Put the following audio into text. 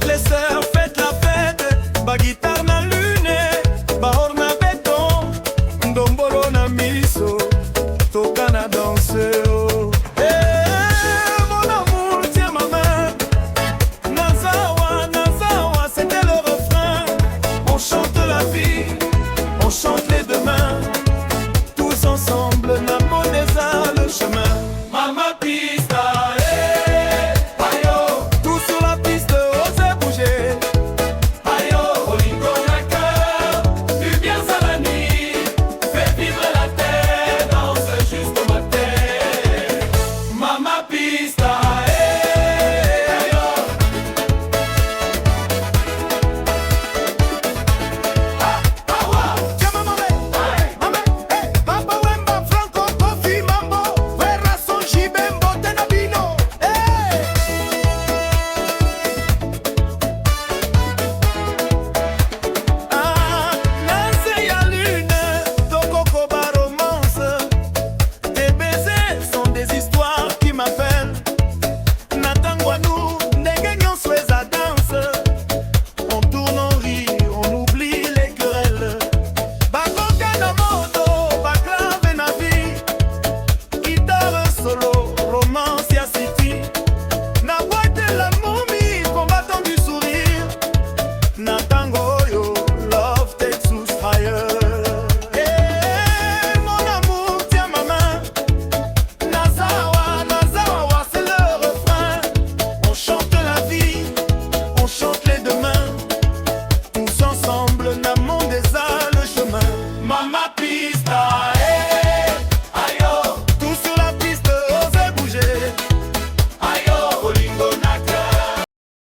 les sœurs, faites la fête. Ba guitare na lune, ba or na béton, ndombolo na miso, toka na danse. Oh. Eh, mon amour, tiens ma main. Nazawa, Nazawa, c'était le refrain. On chante la vie, on chante les demain. Tous ensemble, Namoneza le chemin. Mama pista, ayo. Tous sur la piste, osez bouger. Ayo, Olingo na cœur, du bien à la nuit. Fais vivre la terre, danse jusqu'au matin. Mama pista, ayo. Chama mame, mame, hey. Papa Wemba, Franco, Kofi, Mambo, Vera, Sonji, Bembo, Tenabino, hey. Ah, Nancy ya lune, Tokoko ba romance. Tes baisers sont des histoires qui m'appellent. Natangwa nous, ndenge nyonso eza danse. On tourne, on rit, on oublie les querelles. Bakoka na moto, baklave na vie. Guitare solo, romance ya city. Na boîte la momie, combattant du sourire. Na tango oyo, love takes us higher. Eh, mon amour, tiens ma main. Nazawa, Nazawa, c'est le refrain. On chante la vie, on chante les demain. Tous ensemble, Namoneza